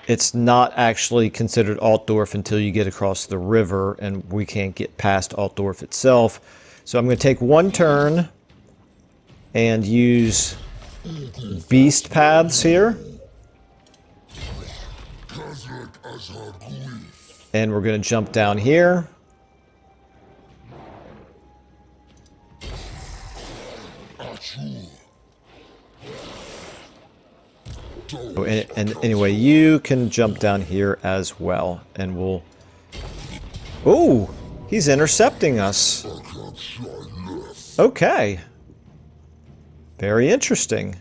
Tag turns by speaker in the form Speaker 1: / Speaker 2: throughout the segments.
Speaker 1: it's not actually considered Altdorf until you get across the river, and we can't get past Altdorf itself. So I'm going to take one turn and use beast paths here. And we're going to jump down here. Oh, and anyway, you can jump down here as well, and we'll... Oh, he's intercepting us. Okay. Very interesting.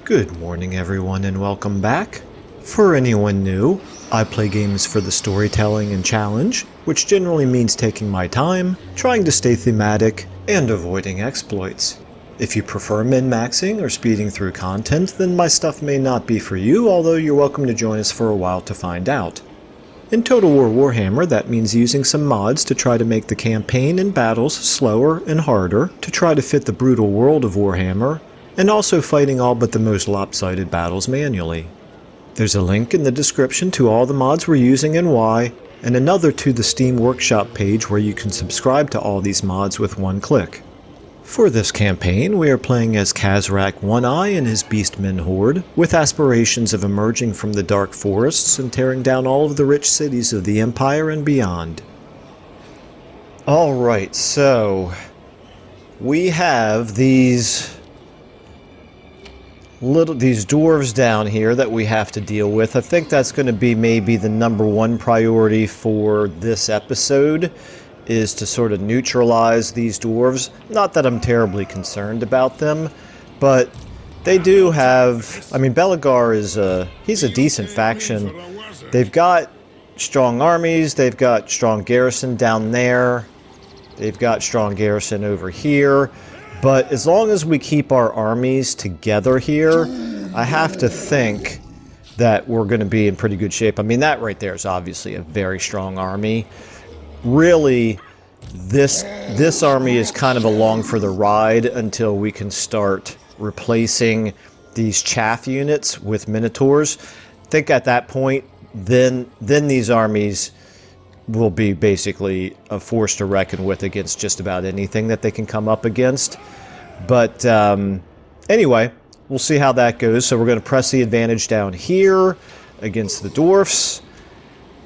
Speaker 1: Good morning, everyone, and welcome back. For anyone new, I play games for the storytelling and challenge, which generally means taking my time, trying to stay thematic, and avoiding exploits. If you prefer min-maxing or speeding through content, then my stuff may not be for you, although you're welcome to join us for a while to find out. In Total War Warhammer, that means using some mods to try to make the campaign and battles slower and harder, to try to fit the brutal world of Warhammer, and also fighting all but the most lopsided battles manually. There's a link in the description to all the mods we're using and why, and another to the Steam Workshop page where you can subscribe to all these mods with one click. For this campaign, we are playing as Khazrak One-Eye and his Beastmen Horde, with aspirations of emerging from the dark forests and tearing down all of the rich cities of the Empire and beyond. Alright, so we have these dwarves down here that we have to deal with. I think that's going to be maybe the #1 priority for this episode, is to sort of neutralize these dwarves. Not that I'm terribly concerned about them, but they do have... I mean, Baldur is he's a decent faction. They've got strong armies, they've got strong garrison down there, they've got strong garrison over here. But as long as we keep our armies together here, I have to think that we're going to be in pretty good shape. I mean, that right there is obviously a very strong army. Really, this army is kind of along for the ride until we can start replacing these chaff units with minotaurs. I think at that point, then these armies will be basically a force to reckon with against just about anything that they can come up against. But anyway, we'll see how that goes. So we're going to press the advantage down here against the dwarfs.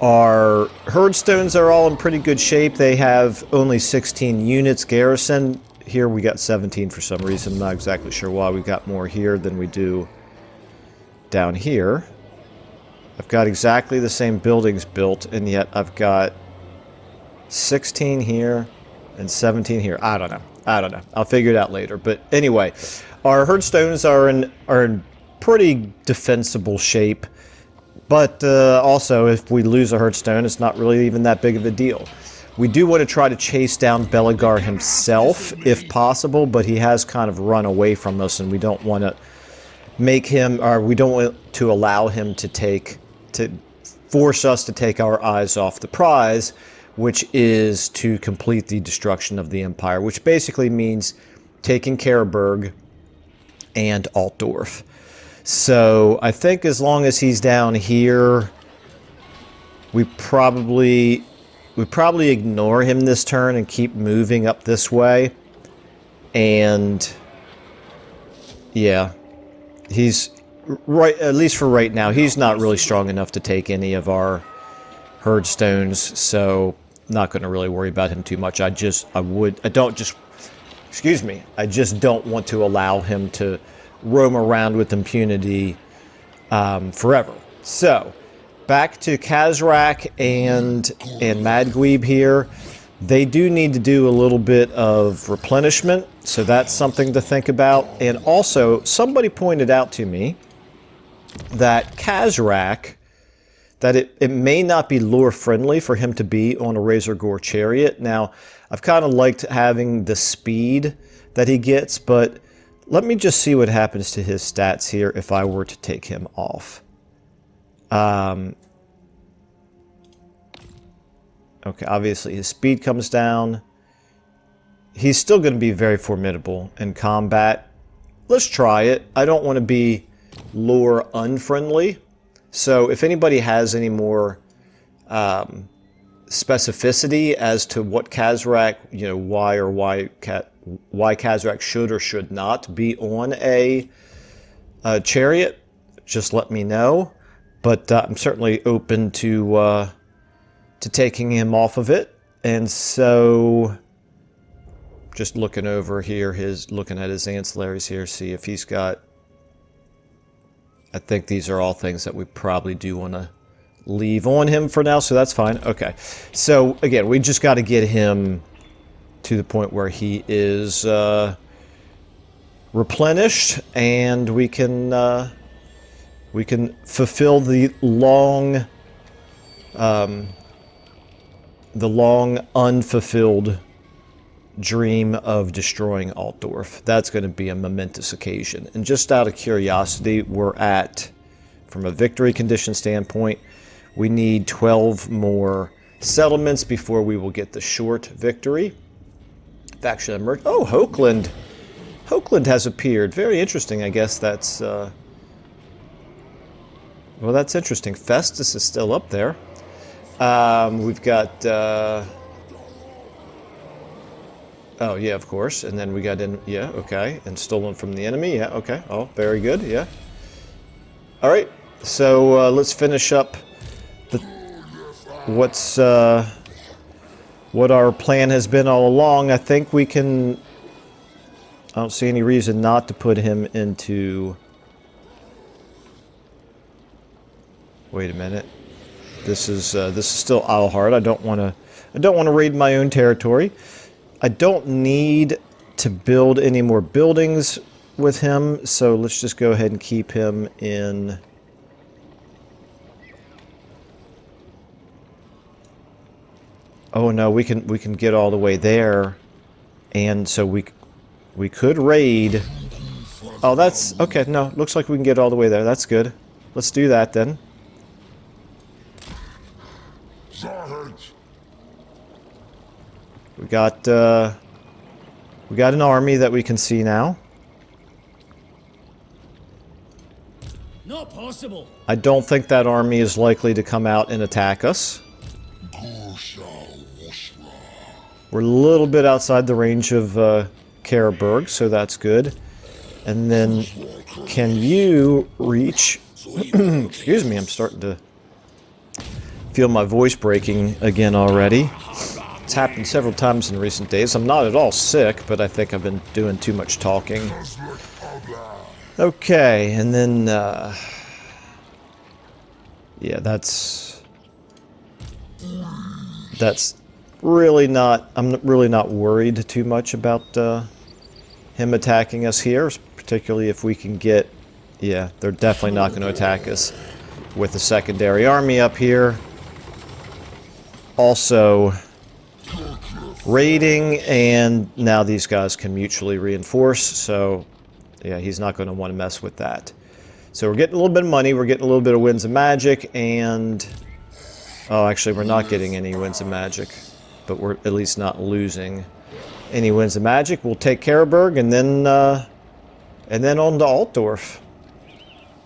Speaker 1: Our herdstones are all in pretty good shape. They have only 16 units garrison. Here we got 17 for some reason. I'm not exactly sure why we got more here than we do down here. I've got exactly the same buildings built, and yet I've got 16 here and 17 here. I don't know. I'll figure it out later. But anyway, our herdstones are in pretty defensible shape. But also, if we lose a herdstone, it's not really even that big of a deal. We do want to try to chase down Baldur himself, if possible, but he has kind of run away from us, and we don't want to make him, or we don't want to allow him to force us to take our eyes off the prize, which is to complete the destruction of the Empire, which basically means taking Karlberg and Altdorf. So I think as long as he's down here, we probably ignore him this turn and keep moving up this way. And yeah, he's right, at least for right now, he's not really strong enough to take any of our herdstones, so not going to really worry about him too much. I just don't want to allow him to roam around with impunity forever. So, back to Khazrak and Madgweeb here. They do need to do a little bit of replenishment, so that's something to think about. And also, somebody pointed out to me that Khazrak, that it may not be lore friendly for him to be on a Razor Gore chariot. Now, I've kind of liked having the speed that he gets, but let me just see what happens to his stats here if I were to take him off. Okay, obviously his speed comes down, he's still going to be very formidable in combat. Let's try it. I don't want to be lore unfriendly. So if anybody has any more specificity as to what Khazrak, you know, why Khazrak should or should not be on a chariot, just let me know. But I'm certainly open to taking him off of it. And so, just looking over here, looking at his ancillaries here, see if he's got. I think these are all things that we probably do want to leave on him for now, so that's fine. Okay, so again, we just got to get him to the point where he is replenished, and we can fulfill the long unfulfilled dream of destroying Altdorf. That's going to be a momentous occasion. And just out of curiosity, we're at, from a victory condition standpoint, we need 12 more settlements before we will get the short victory. Faction emerge. Oh, Hokeland. Hokeland has appeared. Very interesting. I guess that's well, that's interesting. Festus is still up there. We've got oh, yeah, of course. And then we got in, yeah, okay. And stolen from the enemy, yeah, okay. Oh, very good, yeah. All right, so let's finish up what our plan has been all along. I think we can, I don't see any reason not to put him into, wait a minute. This is still Alhard. I don't want to raid my own territory. I don't need to build any more buildings with him, so let's just go ahead and keep him in. Oh no, we can get all the way there, and so we could raid. Oh, that's okay. No, looks like we can get all the way there. That's good. Let's do that then. We got an army that we can see now.
Speaker 2: Not possible.
Speaker 1: I don't think that army is likely to come out and attack us. We're a little bit outside the range of Karaberg, so that's good. And then, can you reach... Excuse me, I'm starting to feel my voice breaking again already. It's happened several times in recent days. I'm not at all sick, but I think I've been doing too much talking. Okay, and then, yeah, that's really not, I'm really not worried too much about him attacking us here, particularly if we can get, yeah, they're definitely not going to attack us with a secondary army up here. Also, raiding, and now these guys can mutually reinforce, so yeah, he's not going to want to mess with that. So we're getting a little bit of money, we're getting a little bit of winds of magic, and oh, actually we're not getting any winds of magic, but we're at least not losing any winds of magic. We'll take Karaberg, and then on to Altdorf.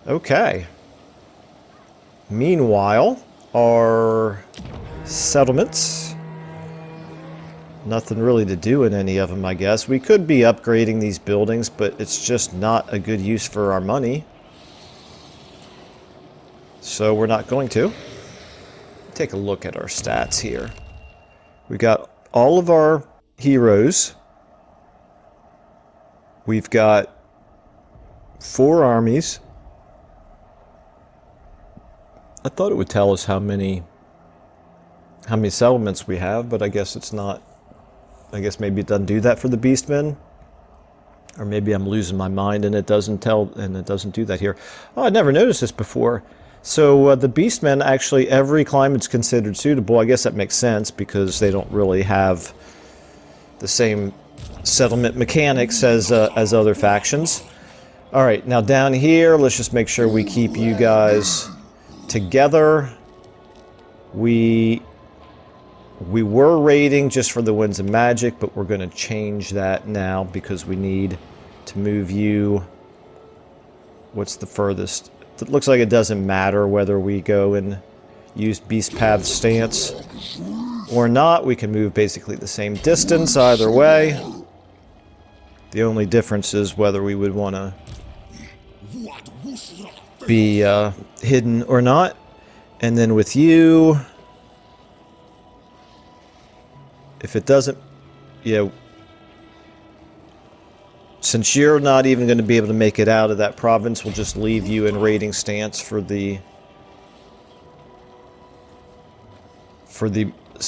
Speaker 1: Okay. Meanwhile, our settlements, nothing really to do in any of them, I guess. We could be upgrading these buildings, but it's just not a good use for our money. So we're not going to. Take a look at our stats here. We got all of our heroes. We've got 4 armies. I thought it would tell us how many settlements we have, but I guess it's not. I guess maybe it doesn't do that for the Beastmen. Or maybe I'm losing my mind and it doesn't tell, and it doesn't do that here. Oh, I'd never noticed this before. So the Beastmen, actually every climate's considered suitable. I guess that makes sense because they don't really have the same settlement mechanics as other factions. All right, now down here, let's just make sure we keep you guys together. We We were raiding just for the Winds of Magic, but we're going to change that now because we need to move you. What's the furthest? It looks like it doesn't matter whether we go and use Beast Path stance or not. We can move basically the same distance either way. The only difference is whether we would want to be hidden or not. And then with you, if it doesn't, since you're not even going to be able to make it out of that province, we'll just leave you in raiding stance for the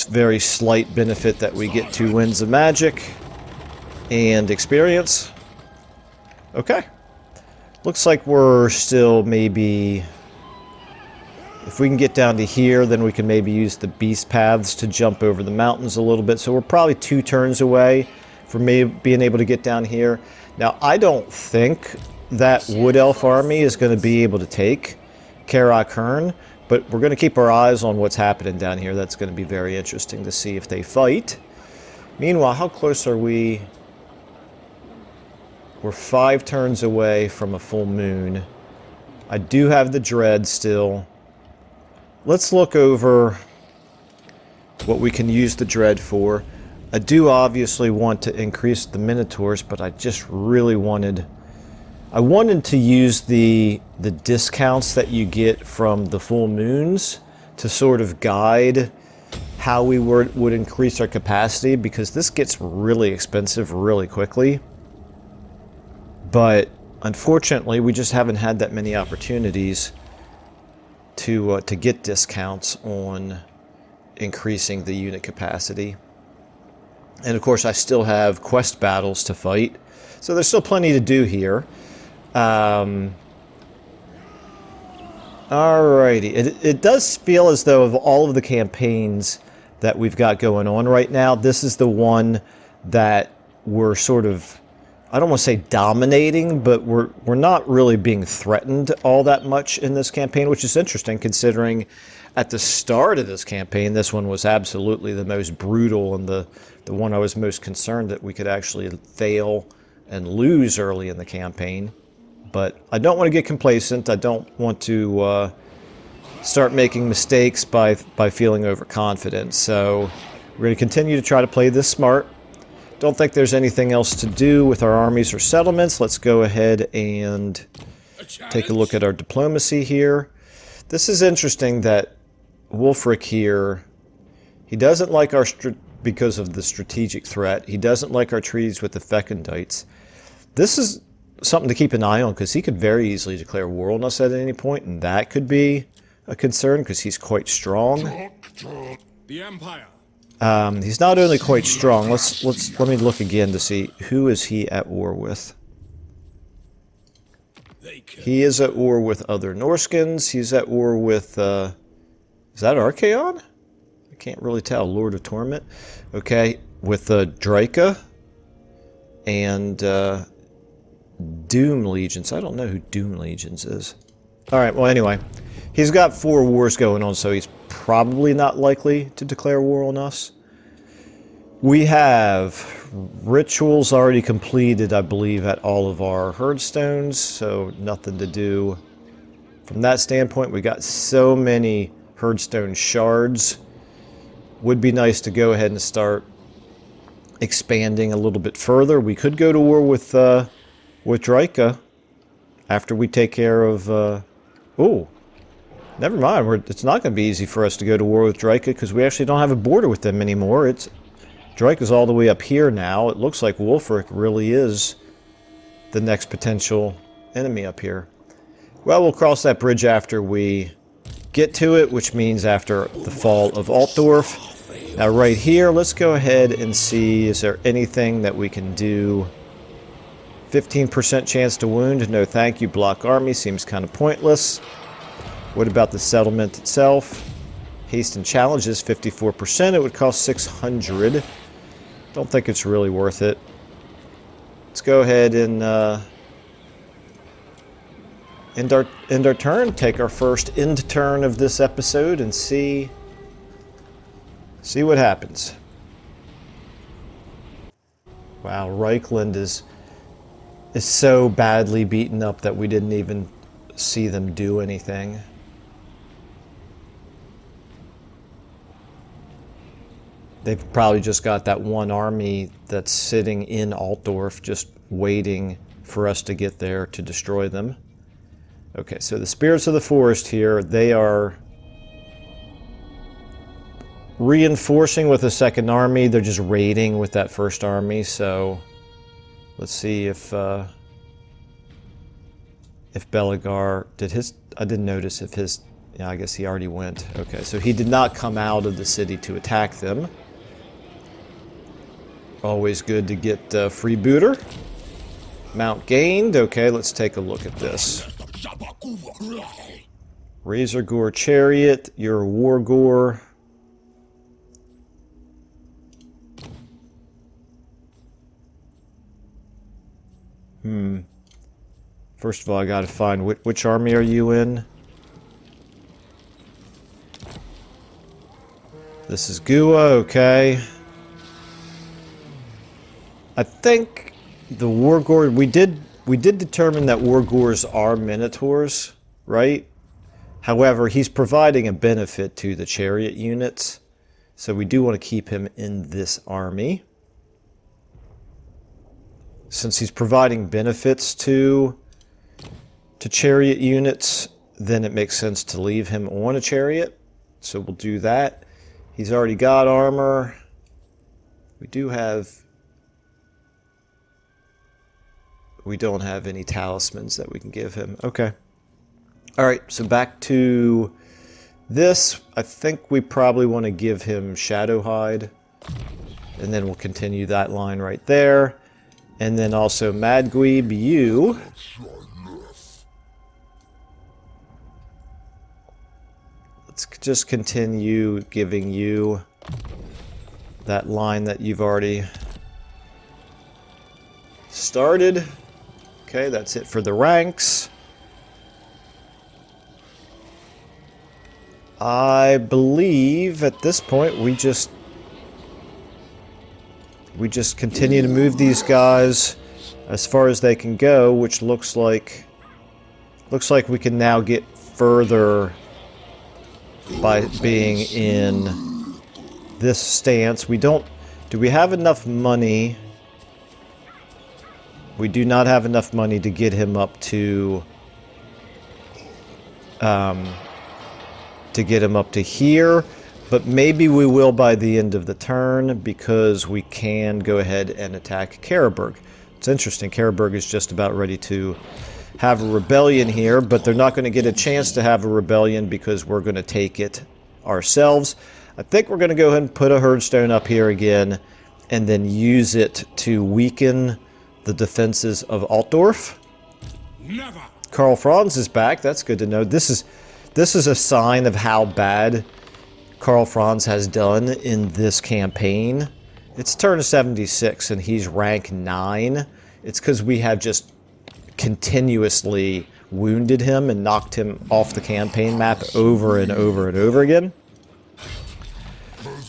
Speaker 1: very slight benefit that we get 2 Winds of Magic and experience. Okay. Looks like we're still maybe... If we can get down to here, then we can maybe use the beast paths to jump over the mountains a little bit. So we're probably 2 turns away from being able to get down here. Now, I don't think that Wood Elf army is going to be able to take Karl, but we're going to keep our eyes on what's happening down here. That's going to be very interesting to see if they fight. Meanwhile, how close are we? We're 5 turns away from a full moon. I do have the dread still. Let's look over what we can use the dread for. I do obviously want to increase the Minotaurs, but I just really wanted... I wanted to use the discounts that you get from the full moons to sort of guide how we would increase our capacity, because this gets really expensive really quickly. But unfortunately, we just haven't had that many opportunities to get discounts on increasing the unit capacity. And of course, I still have quest battles to fight, so there's still plenty to do here. Alrighty, it does feel as though of all of the campaigns that we've got going on right now, this is the one that we're sort of, I don't want to say dominating, but we're not really being threatened all that much in this campaign, which is interesting considering at the start of this campaign, this one was absolutely the most brutal and the one I was most concerned that we could actually fail and lose early in the campaign. But I don't want to get complacent. I don't want to start making mistakes by feeling overconfident. So we're going to continue to try to play this smart. Don't think there's anything else to do with our armies or settlements. Let's go ahead and take a look at our diplomacy here. This is interesting that Wulfric here, he doesn't like our, because of the strategic threat, he doesn't like our treaties with the Fecundites. This is something to keep an eye on, because he could very easily declare war on us at any point, and that could be a concern, because he's quite strong.
Speaker 2: The Empire.
Speaker 1: He's not only quite strong. Let me look again to see who is he at war with. He is at war with other Norskins. He's at war with is that Archaon? I can't really tell. Lord of Torment. Okay, with Draca and Doom Legions. I don't know who Doom Legions is. All right. Well, anyway, he's got 4 wars going on, so he's probably not likely to declare war on us. We have rituals already completed, I believe, at all of our herdstones, so nothing to do from that standpoint. We got so many herdstone shards. Would be nice to go ahead and start expanding a little bit further. We could go to war with Draca after we take care of... oh, never mind. It's not going to be easy for us to go to war with Draca, because we actually don't have a border with them anymore. Draca's all the way up here now. It looks like Wulfric really is the next potential enemy up here. Well, we'll cross that bridge after we get to it, which means after the fall of Altdorf. Now right here, let's go ahead and see, is there anything that we can do? 15% chance to wound. No thank you. Block army seems kind of pointless. What about the settlement itself? Haste and challenges, 54%. It would cost 600. Don't think it's really worth it. Let's go ahead and end our turn. Take our first end turn of this episode and see See what happens. Wow, Reichland is so badly beaten up that we didn't even see them do anything. They've probably just got that one army that's sitting in Altdorf just waiting for us to get there to destroy them. Okay, so the Spirits of the Forest here, they are reinforcing with a second army. They're just raiding with that first army, so let's see if Belagar did his. I didn't notice if his. Yeah, I guess he already went. Okay, so he did not come out of the city to attack them. Always good to get freebooter. Mount gained. Okay, let's take a look at this. Razor Gore Chariot. You're a War Gore. First of all, I gotta find which army are you in? This is Gua, okay. I think the War Gore, we did determine that War Gores are Minotaurs, right? However, he's providing a benefit to the chariot units, so we do want to keep him in this army. Since he's providing benefits to chariot units, then it makes sense to leave him on a chariot. So we'll do that. He's already got armor. We don't have any talismans that we can give him. Okay. Alright, so back to this. I think we probably want to give him Shadowhide. And then we'll continue that line right there. And then also Madgweeb, you. Let's just continue giving you that line that you've already started. Okay, that's it for the ranks. I believe at this point we just continue to move these guys as far as they can go, which looks like we can now get further by being in this stance. Do we have enough money? We do not have enough money to get him up to here, but maybe we will by the end of the turn, because we can go ahead and attack Karaberg. It's interesting, Karaberg is just about ready to have a rebellion here, but they're not going to get a chance to have a rebellion because we're going to take it ourselves. I think we're going to go ahead and put a herdstone up here again and then use it to weaken the defenses of Altdorf.
Speaker 2: Never.
Speaker 1: Karl Franz is back. That's good to know. This is a sign of how bad Karl Franz has done in this campaign. It's turn 76 and he's rank 9. It's because we have just continuously wounded him and knocked him off the campaign map over and over and over again.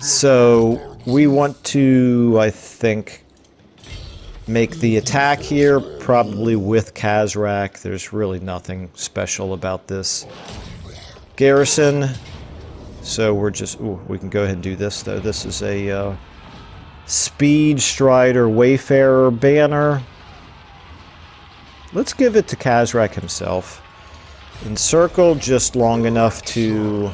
Speaker 1: So we want to, I think, make the attack here, probably with Khazrak. There's really nothing special about this garrison. So we're just, we can go ahead and do this though. This is a Speed Strider Wayfarer banner. Let's give it to Khazrak himself. Encircle just long enough to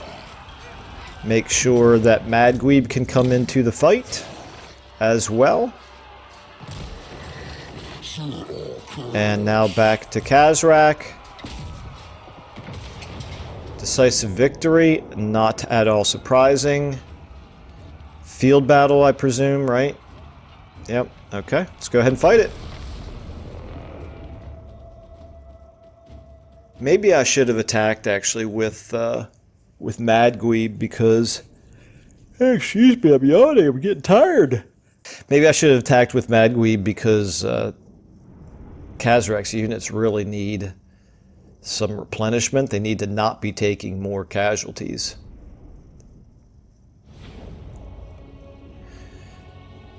Speaker 1: make sure that Madgweeb can come into the fight as well. And now back to Khazrak. Decisive victory, not at all surprising. Field battle, I presume, right? Yep, okay. Let's go ahead and fight it. Maybe I should have attacked, actually, with Madgweeb, because... Excuse me, I'm yawning, I'm getting tired. Maybe I should have attacked with Madgweeb because Khazrak's units really need some replenishment. They need to not be taking more casualties.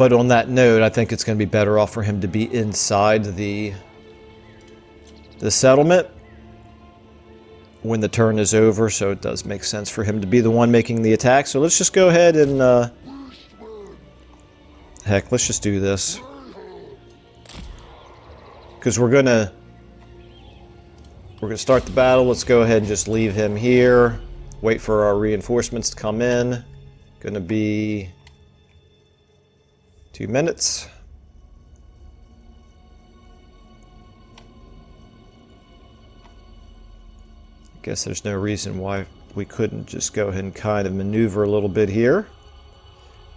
Speaker 1: But on that note, I think it's going to be better off for him to be inside the settlement when the turn is over, so it does make sense for him to be the one making the attack. So let's just go ahead and heck, let's just do this, because we're gonna start the battle. Let's go ahead and just leave him here, wait for our reinforcements to come in. Gonna be 2 minutes. I guess there's no reason why we couldn't just go ahead and kind of maneuver a little bit here.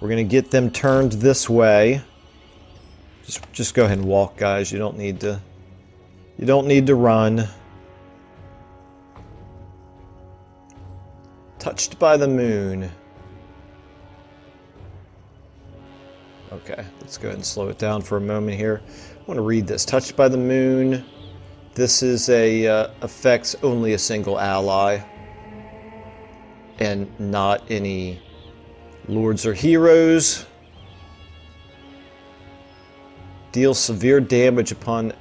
Speaker 1: We're going to get them turned this way. Just go ahead and walk, guys. You don't need to run. Touched by the moon. Okay, let's go ahead and slow it down for a moment here. I want to read this. Touched by the moon. This is affects only a single ally and not any lords or heroes. Deals severe damage upon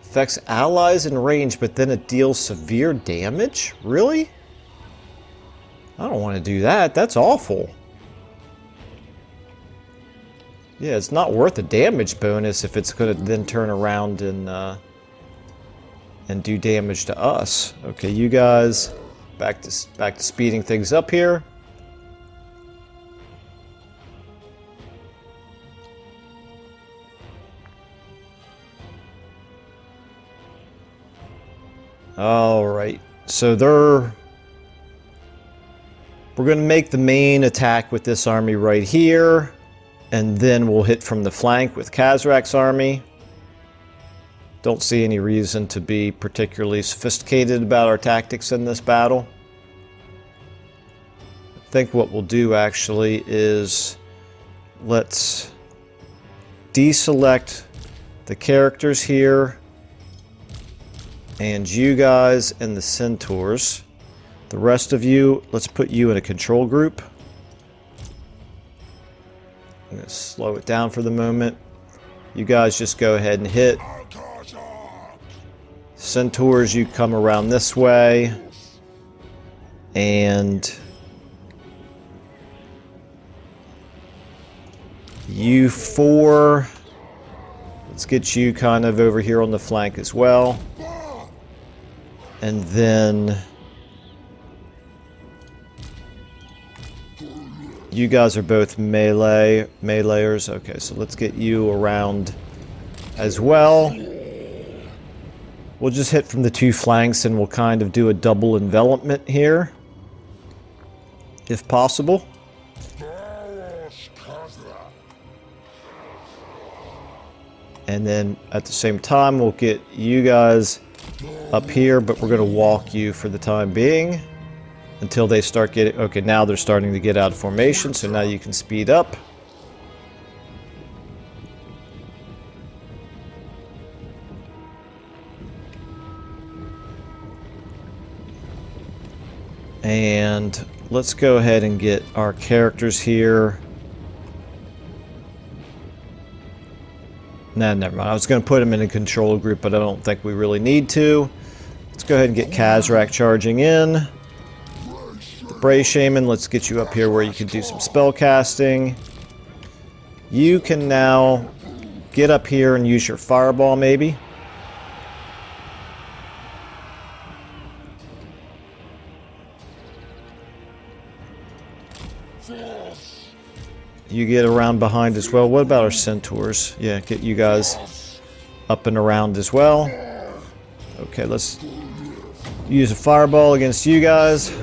Speaker 1: affects allies in range, but then it deals severe damage? Really? I don't want to do that. That's awful. Yeah, it's not worth the damage bonus if it's going to then turn around and do damage to us. Okay, you guys, back to speeding things up here. All right, so we're going to make the main attack with this army right here. And then we'll hit from the flank with Khazrak's army. Don't see any reason to be particularly sophisticated about our tactics in this battle. I think what we'll do actually is let's deselect the characters here and you guys and the centaurs. The rest of you, let's put you in a control group. I'm going to slow it down for the moment. You guys just go ahead and hit. Centaurs, you come around this way. And you four, let's get you kind of over here on the flank as well. And then you guys are both meleeers. Okay, so let's get you around as well. We'll just hit from the two flanks and we'll kind of do a double envelopment here, if possible. And then at the same time, we'll get you guys up here, but we're going to walk you for the time being. Until they start getting... Okay, now they're starting to get out of formation, so now you can speed up. And let's go ahead and get our characters here. Nah, never mind. I was going to put them in a control group, but I don't think we really need to. Let's go ahead and get Khazrak charging in. Bray Shaman, let's get you up here where you can do some spell casting. You can now get up here and use your fireball, maybe. You get around behind as well. What about our centaurs? Yeah, get you guys up and around as well. Okay, let's use a fireball against you guys.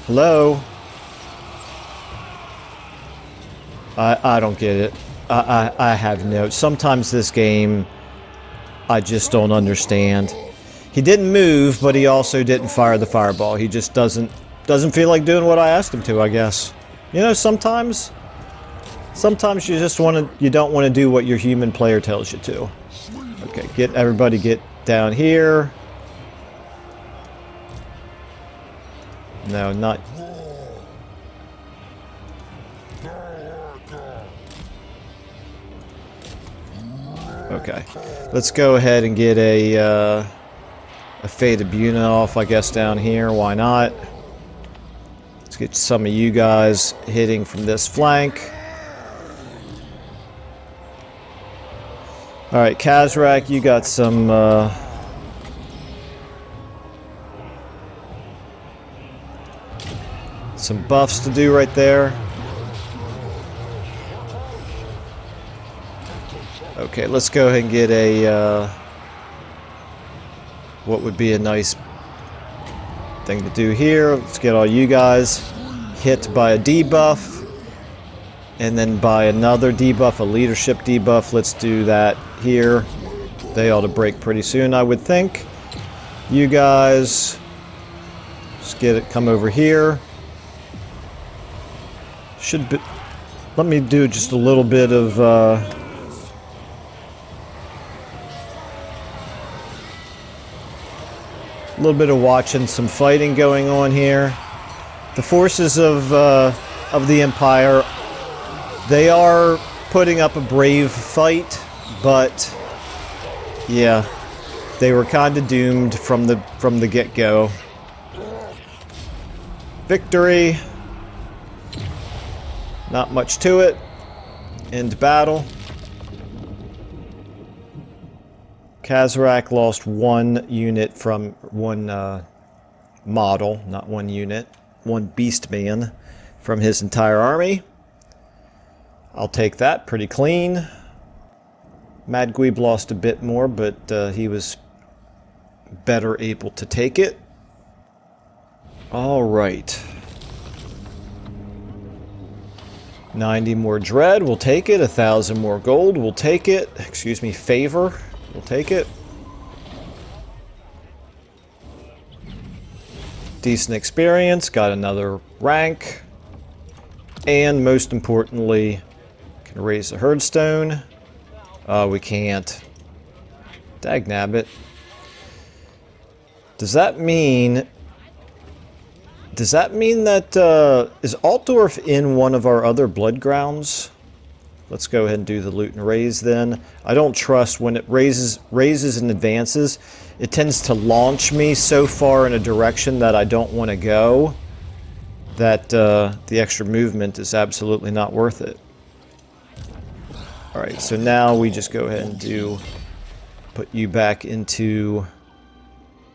Speaker 1: Hello? I don't get it. I have no... Sometimes this game, I just don't understand. He didn't move, but he also didn't fire the fireball. He just doesn't feel like doing what I asked him to, I guess. You know, sometimes you just you don't want to do what your human player tells you to. Okay, everybody get down here. No, not... Okay. Let's go ahead and get a faded unit off, I guess, down here. Why not? Let's get some of you guys hitting from this flank. Alright, Khazrak, you got some buffs to do right there. Okay, let's go ahead and get a what would be a nice thing to do here. Let's get all you guys hit by a debuff, and then by another debuff, a leadership debuff. Let's do that here. They ought to break pretty soon, I would think. You guys, just get it, come over here. Should be, let me do just a little bit of a little bit of watching some fighting going on here. The forces of the Empire, they are putting up a brave fight, but yeah, they were kind of doomed from the get-go. Victory. Not much to it. End battle. Khazrak lost one unit from one model, not one unit, one beast man from his entire army. I'll take that pretty clean. Madguib lost a bit more, but he was better able to take it. All right. 90 more dread, we'll take it. 1,000 more gold, we'll take it. Excuse me, favor, we'll take it. Decent experience, got another rank. And most importantly, can raise the herdstone. We can't. Dagnabbit. Does that mean that, is Altdorf in one of our other blood grounds? Let's go ahead and do the loot and raise then. I don't trust when it raises and advances, it tends to launch me so far in a direction that I don't want to go, that the extra movement is absolutely not worth it. Alright, so now we just go ahead and put you back into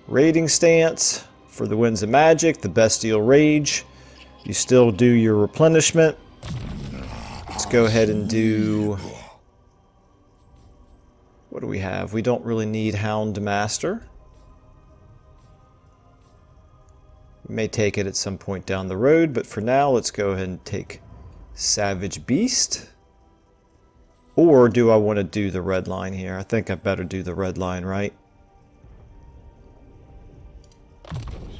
Speaker 1: raiding stance. For the Winds of Magic, the Bestial Rage, you still do your replenishment. Let's go ahead and do... What do we have? We don't really need Hound Master. We may take it at some point down the road, but for now, let's go ahead and take Savage Beast. Or do I want to do the red line here? I think I better do the red line, right?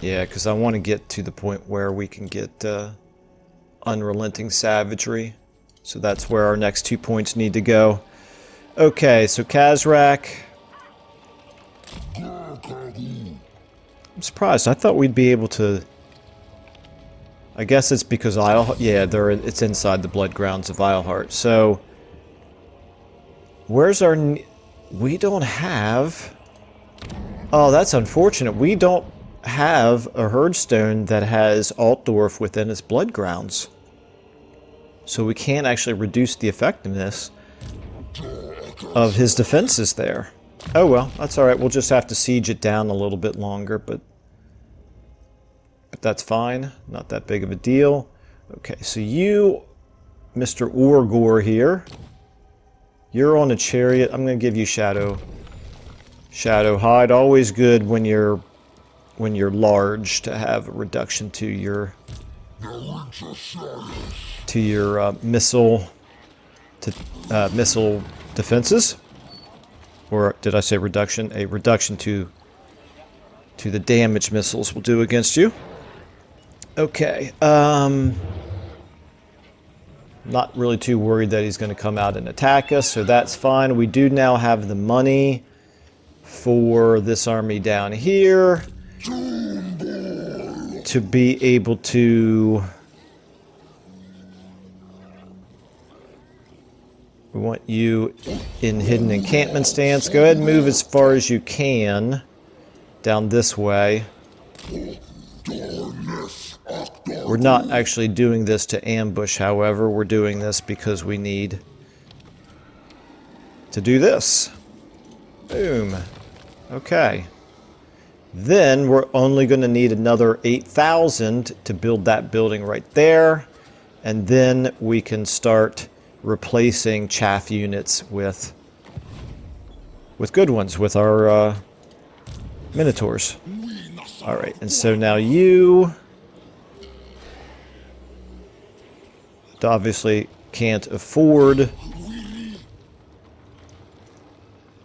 Speaker 1: Yeah, because I want to get to the point where we can get Unrelenting Savagery. So that's where our next 2 points need to go. Okay, so Khazrak. I'm surprised. I thought we'd be able to... I guess it's because yeah, it's inside the blood grounds of Isleheart. So, where's our... We don't have... Oh, that's unfortunate. We don't have a herdstone that has Altdorf within its blood grounds. So we can't actually reduce the effectiveness of his defenses there. Oh well, that's alright. We'll just have to siege it down a little bit longer, but that's fine. Not that big of a deal. Okay, so you, Mr. Orgor here, you're on a chariot. I'm going to give you Shadow Hide. Always good when you're large to have a reduction to your missile defenses. Or did I say reduction? A reduction to the damage missiles will do against you. Okay. Not really too worried that he's going to come out and attack us, so that's fine. We do now have the money for this army down here to be able to... We want you in hidden encampment stance. Go ahead and move as far as you can down this way. We're not actually doing this to ambush, however. We're doing this because we need to do this. Boom. Okay. Then we're only going to need another 8,000 to build that building right there. And then we can start replacing chaff units with good ones, with our Minotaurs. Alright, and so now you obviously can't afford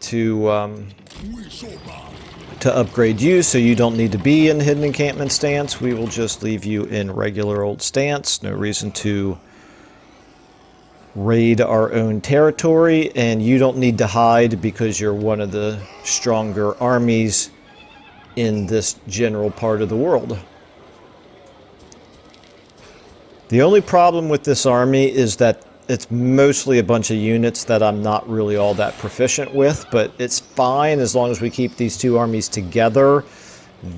Speaker 1: to upgrade you, so you don't need to be in hidden encampment stance. We will just leave you in regular old stance. No reason to raid our own territory, and you don't need to hide because you're one of the stronger armies in this general part of the world. The only problem with this army is that it's mostly a bunch of units that I'm not really all that proficient with, but it's fine as long as we keep these two armies together.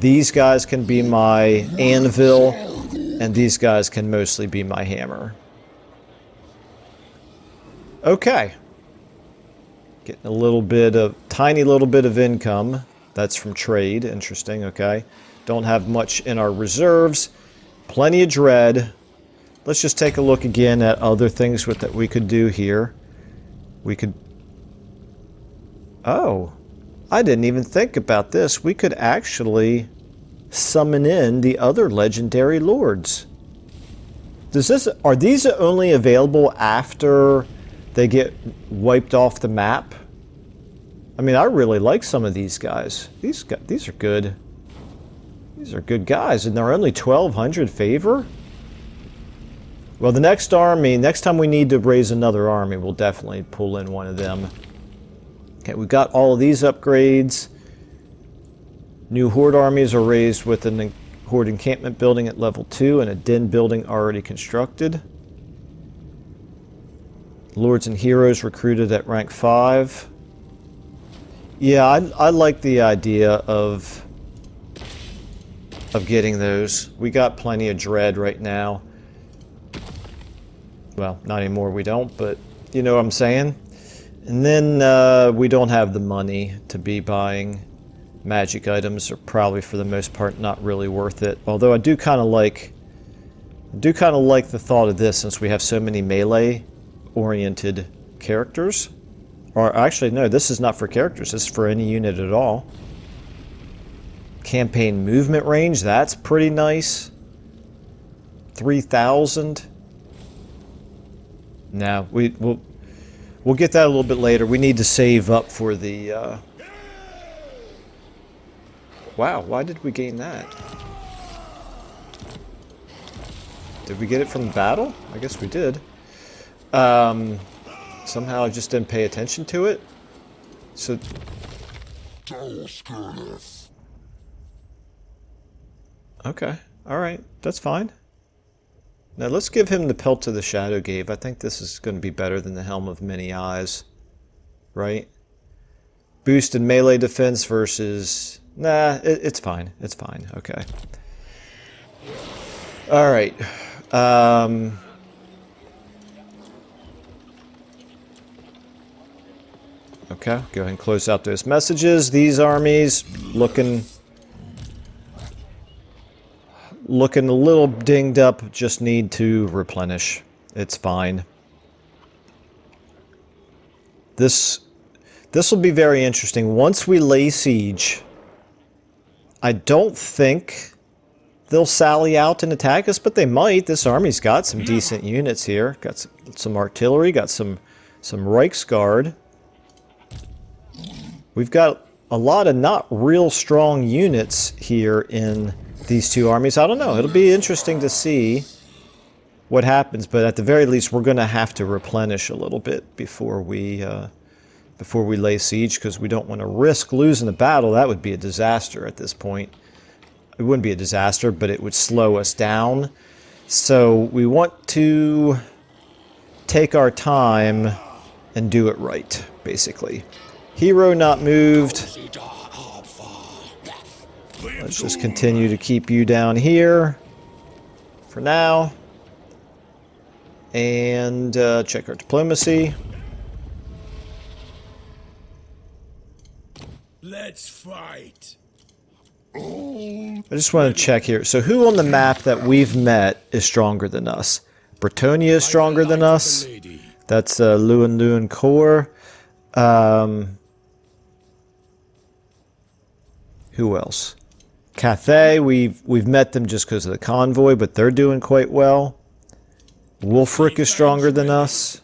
Speaker 1: These guys can be my anvil, and these guys can mostly be my hammer. Okay. Getting a little bit of, tiny little bit of income. That's from trade. Interesting, okay. Don't have much in our reserves. Plenty of dread. Let's just take a look again at other things that we could do here. We could... Oh, I didn't even think about this. We could actually summon in the other legendary lords. Are these only available after they get wiped off the map? I mean, I really like some of these guys. These are good. These are good guys, and they're only 1,200 favor? Well, the next army, next time we need to raise another army, we'll definitely pull in one of them. Okay, we've got all of these upgrades. New Horde armies are raised with a Horde encampment building at level 2 and a den building already constructed. Lords and Heroes recruited at rank 5. Yeah, I like the idea of getting those. We got plenty of dread right now. Well, not anymore, we don't, but you know what I'm saying? And then we don't have the money to be buying magic items, are probably for the most part not really worth it. Although I do kind of like the thought of this, since we have so many melee oriented characters. Or actually no, this is not for characters, this is for any unit at all. Campaign movement range, that's pretty nice. 3,000. No, we'll get that a little bit later. We need to save up for the Wow, why did we gain that? Did we get it from the battle? I guess we did. Somehow I just didn't pay attention to it. So okay, alright, that's fine. Now let's give him the Pelt to the Shadow Gave. I think this is going to be better than the Helm of Many Eyes. Right? Boost in melee defense versus... Nah, it's fine. It's fine. Okay. Alright. Okay, go ahead and close out those messages. These armies looking a little dinged up, just need to replenish. It's fine. This will be very interesting. Once we lay siege, I don't think they'll sally out and attack us, but they might. This army's got some decent units here. Got some artillery, got some Reichsguard. We've got a lot of not real strong units here in these two armies. I don't know. It'll be interesting to see what happens, but at the very least, we're going to have to replenish a little bit before we before we lay siege, because we don't want to risk losing the battle. That would be a disaster at this point. It wouldn't be a disaster, but it would slow us down. So we want to take our time and do it right, basically. Hero not moved. Let's just continue to keep you down here for now. And check our diplomacy.
Speaker 2: Let's fight.
Speaker 1: I just want to check here. So who on the map that we've met is stronger than us? Bretonia is stronger than us. That's Luan Core. Who else? Cathay, we've met them just because of the convoy, but they're doing quite well. Wulfric is stronger than us.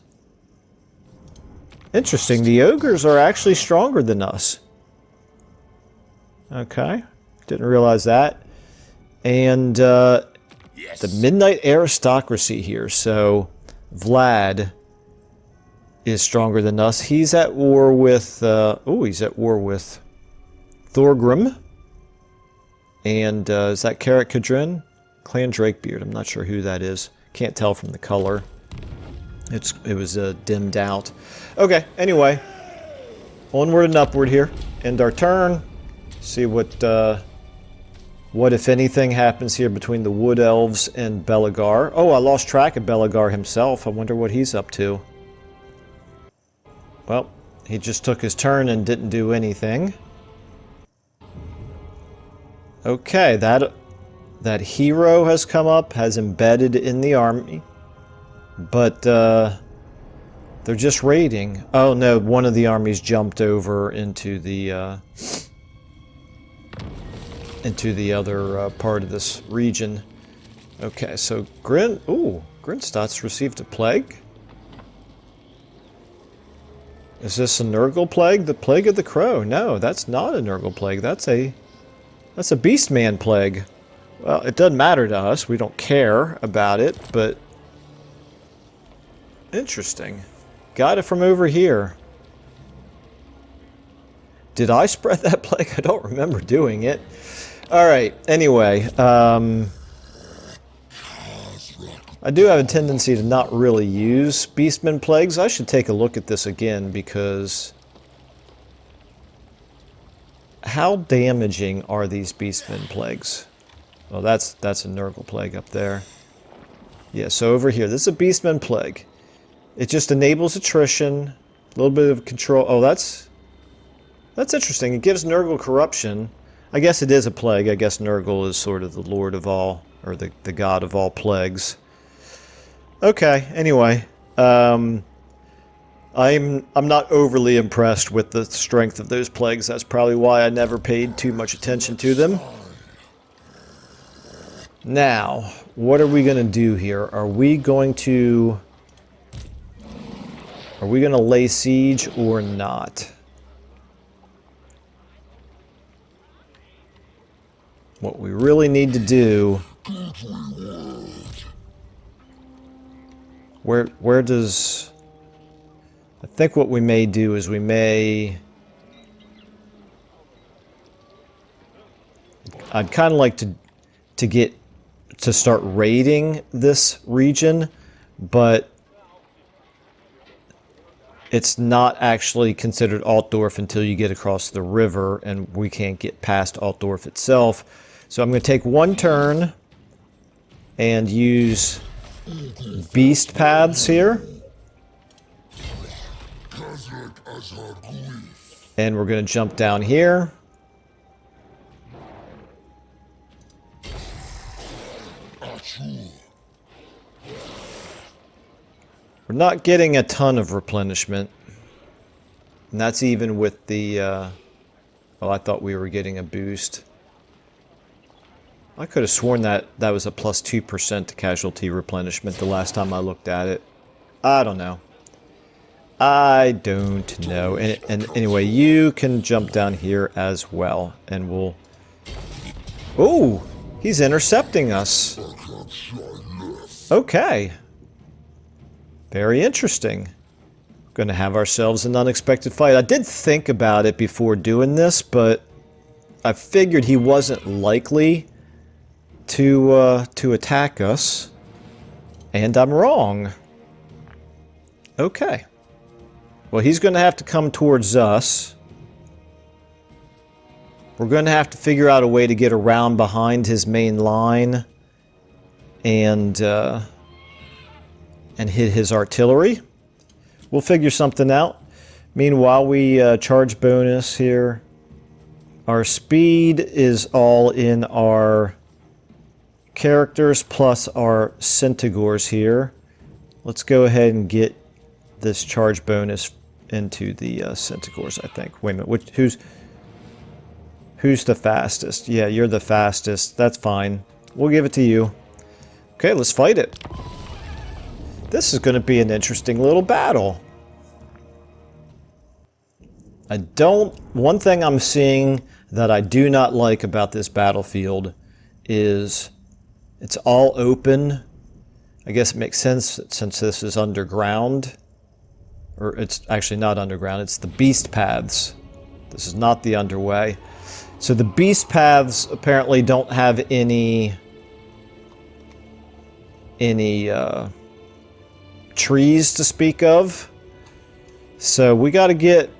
Speaker 1: Interesting, the ogres are actually stronger than us. Okay, didn't realize that. And the Midnight Aristocracy here, so Vlad is stronger than us. He's at war with, he's at war with Thorgrim. And is that Carrot Kadrin? Clan Drakebeard, I'm not sure who that is. Can't tell from the color. It was dimmed out. Okay, anyway. Onward and upward here. End our turn. See what if anything happens here between the Wood Elves and Belagar. Oh, I lost track of Belagar himself. I wonder what he's up to. Well, he just took his turn and didn't do anything. Okay, that hero has come up, has embedded in the army. But they're just raiding. Oh no, one of the armies jumped over into the other part of this region. Okay, so Grinstadt's received a plague. Is this a Nurgle plague? The plague of the crow? No, that's not a Nurgle plague. That's a Beastman plague. Well, it doesn't matter to us. We don't care about it, but interesting. Got it from over here. Did I spread that plague? I don't remember doing it. Alright, anyway. I do have a tendency to not really use Beastman plagues. I should take a look at this again because how damaging are these Beastman plagues? Well, that's a Nurgle plague up there. Yeah, so over here, this is a Beastman plague. It just enables attrition, a little bit of control. Oh, that's interesting. It gives Nurgle corruption. I guess it is a plague. I guess Nurgle is sort of the lord of all, or the god of all plagues. Okay, anyway. I'm not overly impressed with the strength of those plagues. That's probably why I never paid too much attention to them. Now, what are we going to do here? Are we going to lay siege or not? What we really need to do... Where does... I think what we may do is we may... I'd kind of like to start raiding this region, but it's not actually considered Altdorf until you get across the river, and we can't get past Altdorf itself. So I'm going to take one turn and use beast paths here. And we're going to jump down here. We're not getting a ton of replenishment. And that's even with the... oh, I thought we were getting a boost. I could have sworn that was a plus 2% to casualty replenishment the last time I looked at it. I don't know. I don't know. And anyway, you can jump down here as well. And we'll... Oh! He's intercepting us. Okay. Very interesting. Going to have ourselves an unexpected fight. I did think about it before doing this, but I figured he wasn't likely to attack us. And I'm wrong. Okay. Well, he's going to have to come towards us. We're going to have to figure out a way to get around behind his main line and hit his artillery. We'll figure something out. Meanwhile, we charge bonus here. Our speed is all in our characters plus our Centigores here. Let's go ahead and get this charge bonus into the Centigores, I think. Wait a minute, who's the fastest? Yeah, you're the fastest. That's fine. We'll give it to you. Okay, let's fight it. This is going to be an interesting little battle. One thing I'm seeing that I do not like about this battlefield is it's all open. I guess it makes sense since this is underground. Or it's actually not underground, it's the beast paths. This is not the underway. So the beast paths apparently don't have any trees to speak of. So we got to get...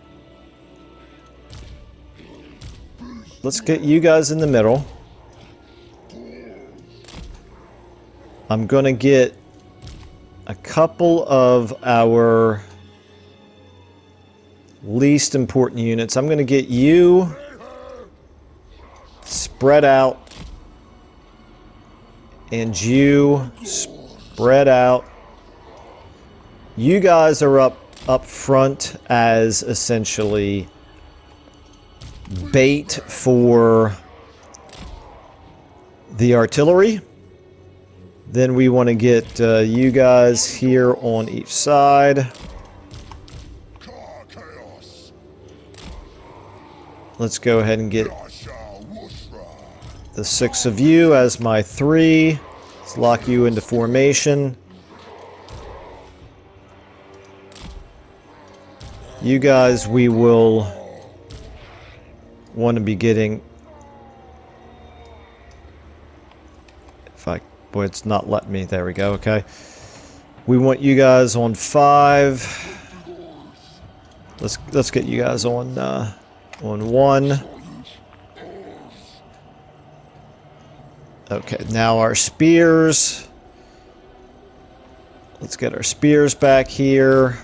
Speaker 1: Let's get you guys in the middle. I'm going to get a couple of our least important units. I'm going to get you spread out and you spread out. You guys are up front as essentially bait for the artillery. Then we want to get you guys here on each side. Let's go ahead and get the 6 of you as my 3. Let's lock you into formation. You guys, we will want to be getting... Boy, it's not letting me. There we go. Okay. We want you guys on 5. Let's get you guys on 1. Okay, now our spears. Let's get our spears back here.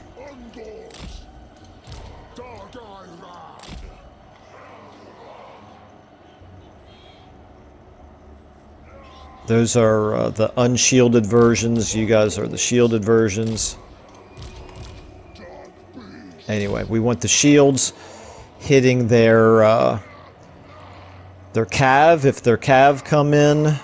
Speaker 1: Those are the unshielded versions. You guys are the shielded versions. Anyway, we want the shields hitting their cav, if their cav come in.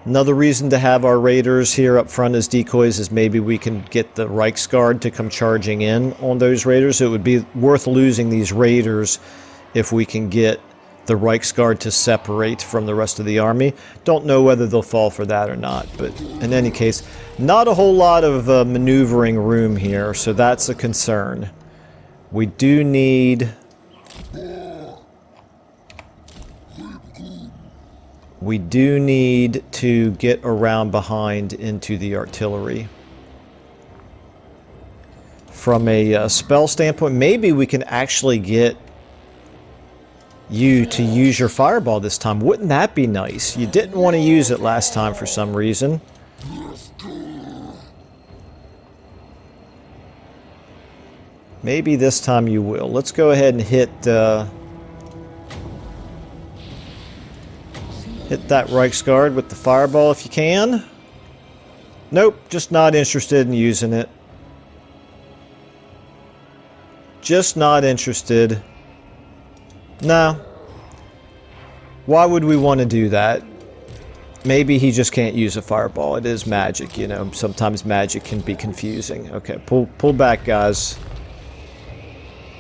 Speaker 1: Another reason to have our raiders here up front as decoys is maybe we can get the Reiksguard to come charging in on those raiders. It would be worth losing these raiders if we can get the Reiksguard to separate from the rest of the army. Don't know whether they'll fall for that or not, but in any case, not a whole lot of maneuvering room here, so that's a concern. We do need... We do need to get around behind into the artillery. From a spell standpoint, maybe we can actually get you to use your fireball this time. Wouldn't that be nice? You didn't want to use it last time for some reason. Maybe this time you will. Let's go ahead and hit that Reiksguard with the fireball if you can. Nope, just not interested in using it. Just not interested. No. Why would we want to do that? Maybe he just can't use a fireball. It is magic, you know. Sometimes magic can be confusing. Okay, pull back, guys.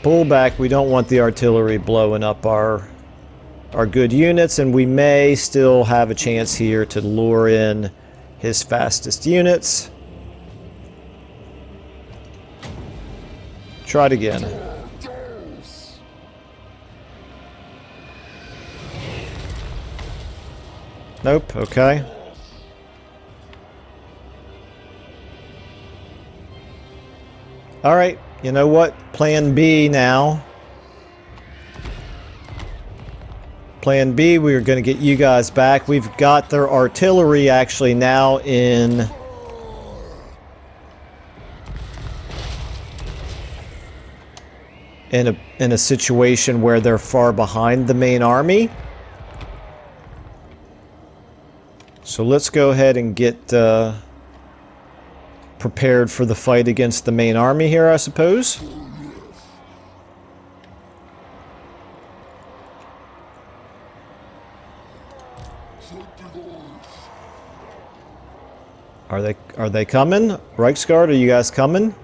Speaker 1: Pull back. We don't want the artillery blowing up our good units, and we may still have a chance here to lure in his fastest units. Try it again. Nope, okay. Alright, you know what? Plan B now. Plan B, we're going to get you guys back. We've got their artillery actually now in a situation where they're far behind the main army. So let's go ahead and get prepared for the fight against the main army here, I suppose. Are they coming? Reichsguard, are you guys coming?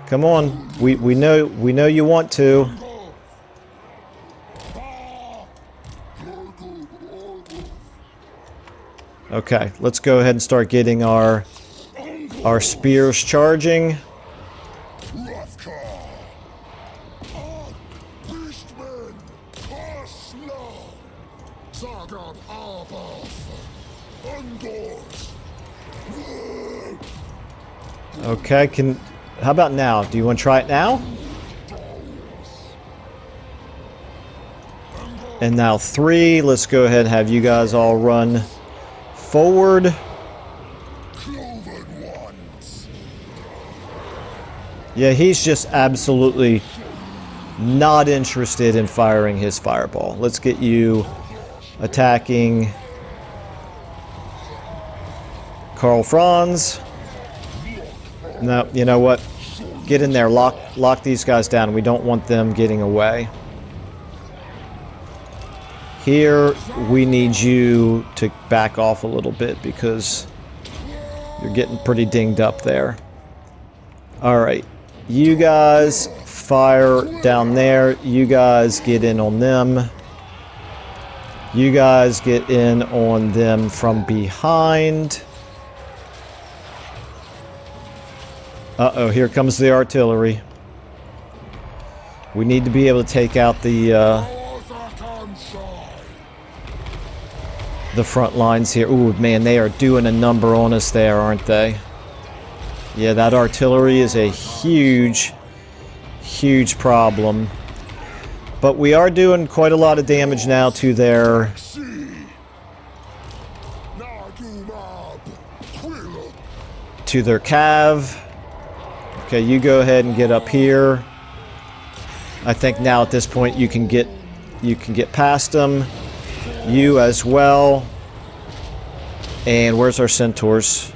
Speaker 1: Come on. We know you want to. Okay, let's go ahead and start getting our spears charging. Okay, how about now? Do you want to try it now? And now 3, let's go ahead and have you guys all run forward. Yeah, he's just absolutely not interested in firing his fireball. Let's get you attacking Karl Franz. No, you know what? Get in there. Lock these guys down. We don't want them getting away. Here, we need you to back off a little bit because you're getting pretty dinged up there. Alright. You guys fire down there. You guys get in on them. You guys get in on them from behind. Uh-oh, here comes the artillery. We need to be able to take out the front lines here. Ooh, man, they are doing a number on us there, aren't they? Yeah, that artillery is a huge, huge problem. But we are doing quite a lot of damage now to their cav. Okay, you go ahead and get up here. I think now at this point you can get past them. You as well. And where's our centaurs?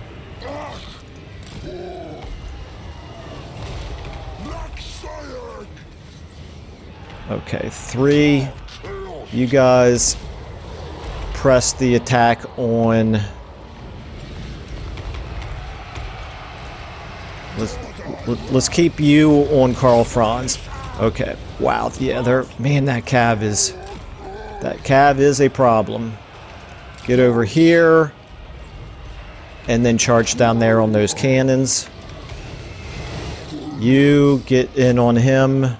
Speaker 1: Okay, 3. You guys press the attack on. Let's keep you on Karl Franz. Okay. Wow. Yeah, man, that cav is a problem. Get over here and then charge down there on those cannons. You get in on him.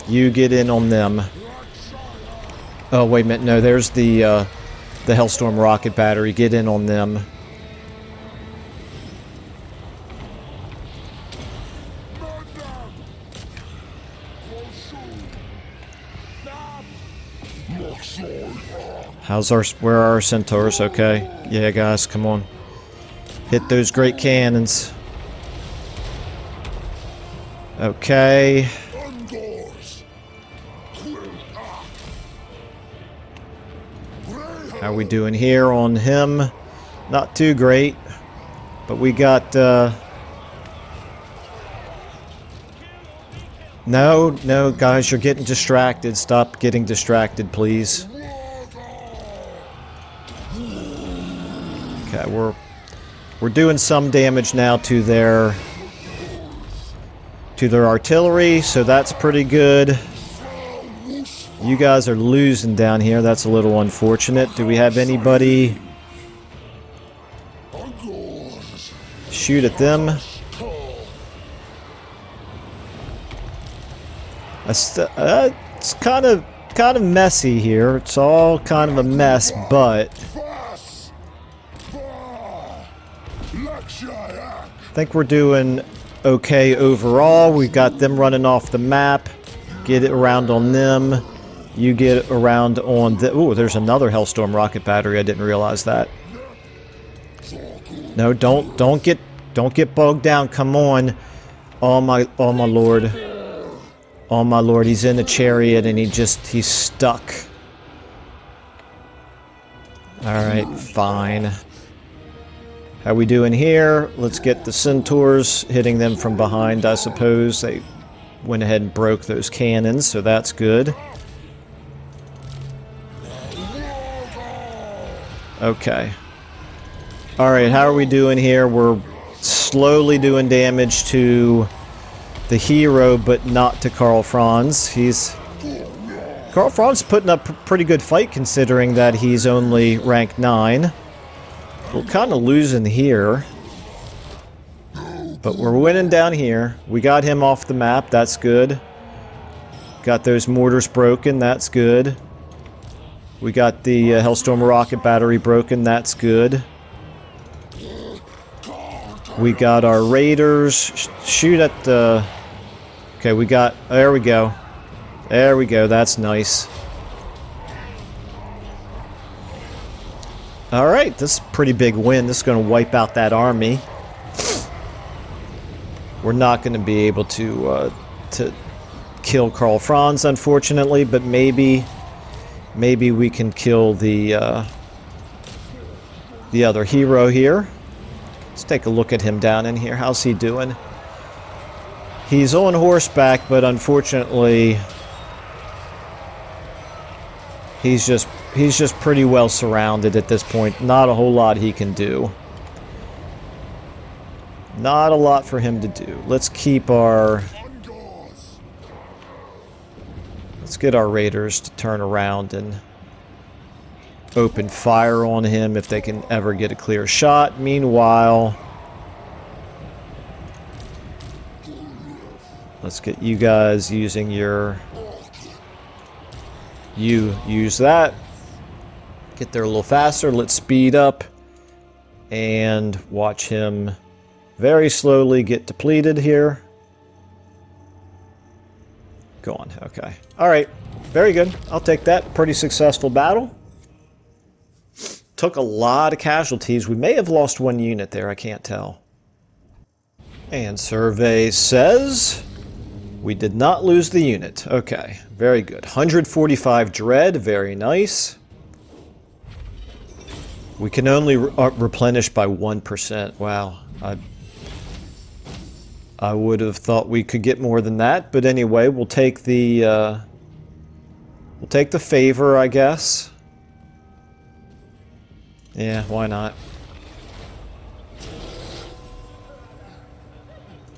Speaker 1: You get in on them. Oh, wait a minute. No, there's the Hellstorm rocket battery. Get in on them. Where are our centaurs? Okay. Yeah, guys, come on. Hit those great cannons. Okay. How are we doing here on him? Not too great. But we got, No, guys, you're getting distracted. Stop getting distracted, please. Okay, we're doing some damage now to their artillery, so that's pretty good. You guys are losing down here. That's a little unfortunate. Do we have anybody shoot at them? It's kind of messy here. It's all kind of a mess, but I think we're doing okay overall. We've got them running off the map. Get it around on them. You get around on the... Ooh, there's another Hellstorm rocket battery. I didn't realize that. No, don't get bogged down. Come on. Oh my lord. Oh my lord, he's in the chariot and he's stuck. Alright, fine. How we doing here? Let's get the centaurs, hitting them from behind, I suppose. They went ahead and broke those cannons, so that's good. Okay. Alright, how are we doing here? We're slowly doing damage to the hero, but not to Karl Franz. Karl Franz putting up a pretty good fight considering that he's only rank 9. We're kind of losing here. But we're winning down here. We got him off the map, that's good. Got those mortars broken, that's good. We got the Hellstorm rocket battery broken, that's good. We got our raiders. Shoot at the... Okay, we got... There we go. There we go, that's nice. Alright, this is a pretty big win. This is going to wipe out that army. We're not going to be able to kill Karl Franz, unfortunately, but maybe we can kill the other hero here. Let's take a look at him down in here. How's he doing? He's on horseback, but unfortunately, he's just pretty well surrounded at this point. Not a whole lot he can do. Not a lot for him to do. Let's keep our... Let's get our raiders to turn around and open fire on him if they can ever get a clear shot. Meanwhile, let's get you guys using your... You use that. Get there a little faster. Let's speed up and watch him very slowly get depleted here. Go on. Okay. Alright. Very good. I'll take that. Pretty successful battle. Took a lot of casualties. We may have lost one unit there. I can't tell. And survey says we did not lose the unit. Okay. Very good. 145 dread. Very nice. We can only replenish by 1%. Wow. I would have thought we could get more than that, but anyway, we'll take the favor, I guess. Yeah, why not?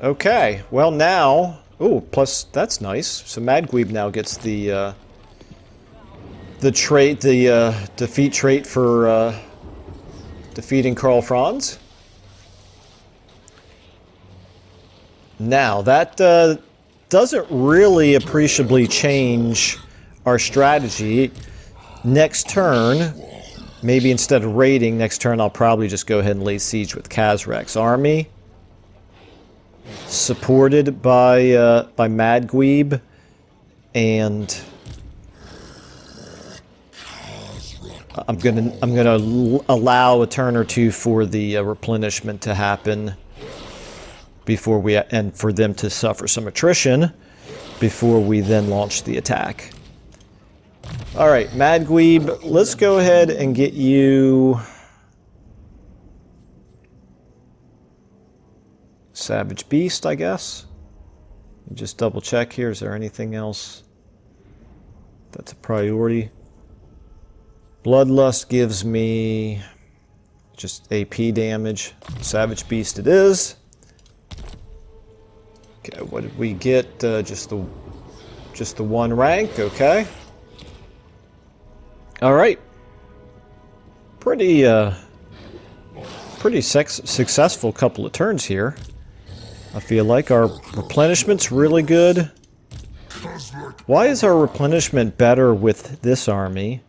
Speaker 1: Okay, well now, ooh, plus that's nice. So Madgweeb now gets the trait, the defeat trait for defeating Karl Franz. Now, that doesn't really appreciably change our strategy. Next turn, maybe instead of raiding, next turn I'll probably just go ahead and lay siege with Khazrak's army. Supported by Madgweeb, and I'm gonna allow a turn or two for the replenishment to happen before we, and for them to suffer some attrition before we then launch the attack. Alright, Madgweeb, let's go ahead and get you Savage Beast, I guess. Just double check here. Is there anything else that's a priority? Bloodlust gives me just AP damage. Savage Beast it is. Okay, what did we get? Just the one rank. Okay. All right. Pretty successful couple of turns here. I feel like our replenishment's really good. Why is our replenishment better with this army?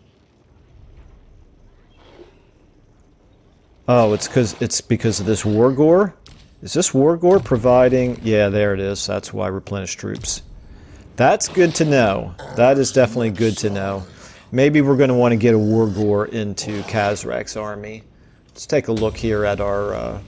Speaker 1: Oh, it's because of this war gore? Is this war gore providing... Yeah, there it is. That's why replenish troops. That's good to know. That is definitely good to know. Maybe we're going to want to get a war gore into Khazrak's army. Let's take a look here at our...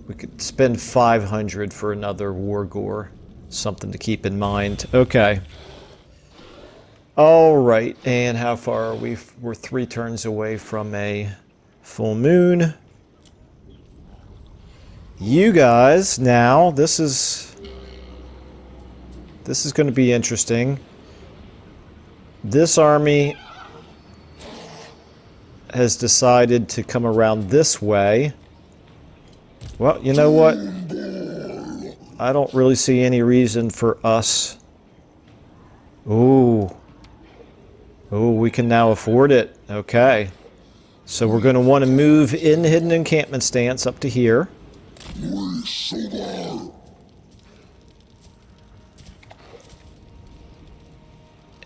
Speaker 1: We could spend 500 for another war gore. Something to keep in mind. Okay. Alright, and how far are we? We're 3 turns away from a full moon. You guys, now, this is going to be interesting. This army has decided to come around this way. Well, you know what? I don't really see any reason for us... Ooh. Oh, we can now afford it. Okay. So we're going to want to move in hidden encampment stance up to here.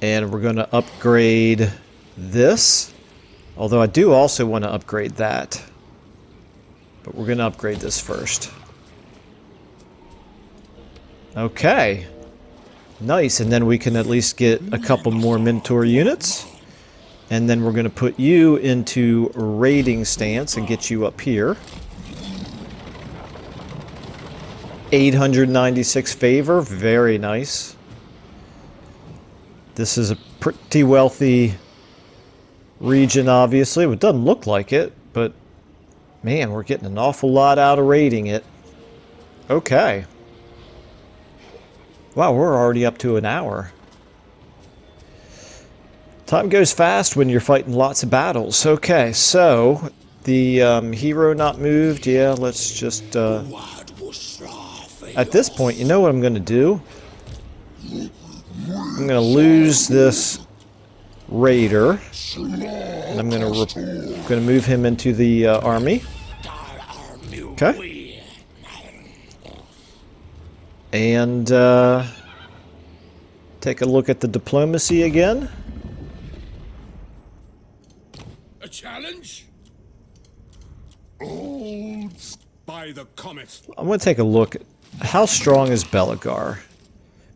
Speaker 1: And we're going to upgrade this. Although I do also want to upgrade that. But we're going to upgrade this first. Okay. Nice, and then we can at least get a couple more Minotaur units. And then we're going to put you into raiding stance and get you up here. 896 favor, very nice. This is a pretty wealthy region, obviously. It doesn't look like it, but man, we're getting an awful lot out of raiding it. Okay. Wow, we're already up to an hour. Time goes fast when you're fighting lots of battles. Okay, so the hero not moved. Yeah, let's just... At this point, you know what I'm going to do? I'm going to lose this raider. And I'm going to move him into the army. Okay. And take a look at the diplomacy again.
Speaker 2: A challenge? By the comet.
Speaker 1: I'm going to take a look. How strong is Belagar?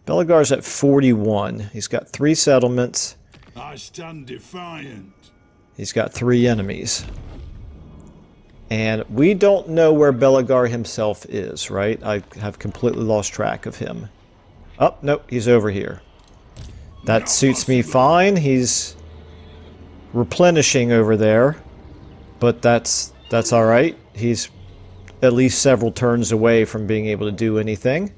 Speaker 1: Belagar's at 41. He's got 3 settlements.
Speaker 2: I stand defiant.
Speaker 1: He's got 3 enemies. And we don't know where Belagar himself is, right? I have completely lost track of him. Oh, no, he's over here. That suits me fine. He's replenishing over there. But that's all right. He's at least several turns away from being able to do anything.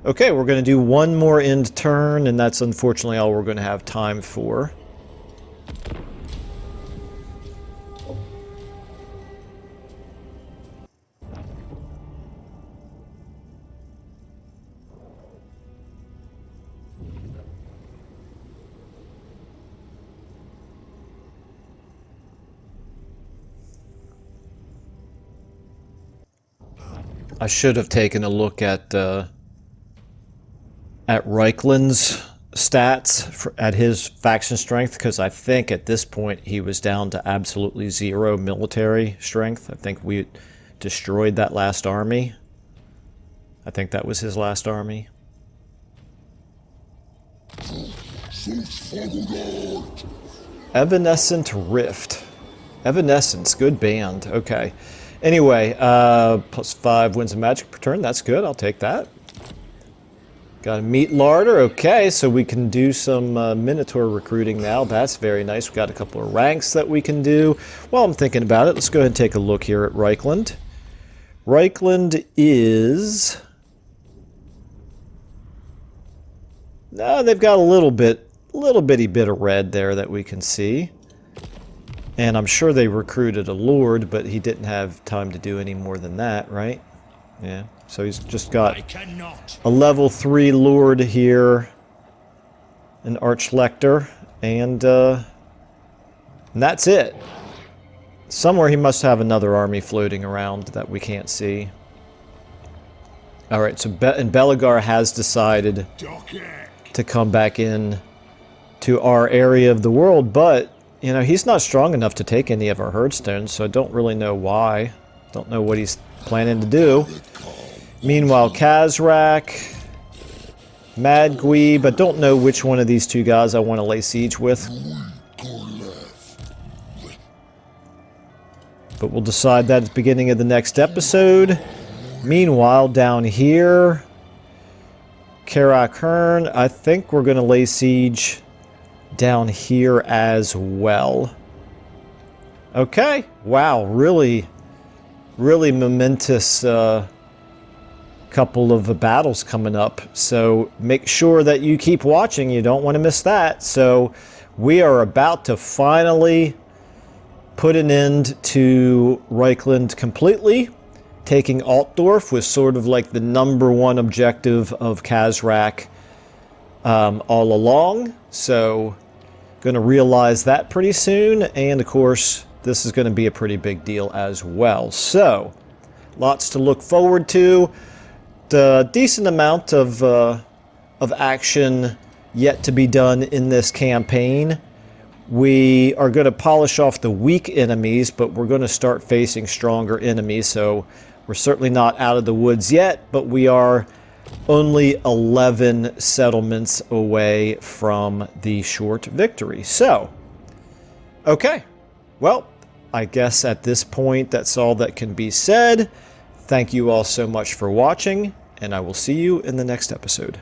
Speaker 1: Okay, we're going to do one more end turn, and that's unfortunately all we're going to have time for. I should have taken a look at Reichland's stats at his faction strength, because I think at this point he was down to absolutely 0 military strength. I think we destroyed that last army. I think that was his last army. Evanescent Rift. Evanescence, good band. Okay. Anyway, +5 wins of magic per turn. That's good. I'll take that. Got a meat larder. Okay, so we can do some Minotaur recruiting now. That's very nice. We've got a couple of ranks that we can do. While I'm thinking about it, let's go ahead and take a look here at Reichland. Reichland is... No, they've got a little bitty bit of red there that we can see. And I'm sure they recruited a lord, but he didn't have time to do any more than that, right? Yeah, so he's just got a level 3 lord here, an archlector, and that's it. Somewhere he must have another army floating around that we can't see. All right, so and Belagar has decided to come back in to our area of the world, but, you know, he's not strong enough to take any of our herdstones, so I don't really know why. Don't know what he's planning to do. Meanwhile, Khazrak, Madgweeb, I don't know which one of these two guys I want to lay siege with. But we'll decide that at the beginning of the next episode. Meanwhile, down here, Karak Hearn, I think we're going to lay siege down here as well. Okay. Wow, really momentous couple of battles coming up. So make sure that you keep watching. You don't want to miss that. So we are about to finally put an end to Reichland completely. Taking Altdorf was sort of like the #1 objective of Khazrak all along. So going to realize that pretty soon. And of course, this is going to be a pretty big deal as well. So lots to look forward to. The decent amount of action yet to be done in this campaign. We are going to polish off the weak enemies, but we're going to start facing stronger enemies. So we're certainly not out of the woods yet, but we are only 11 settlements away from the short victory. So, okay. Well, I guess at this point, that's all that can be said. Thank you all so much for watching, and I will see you in the next episode.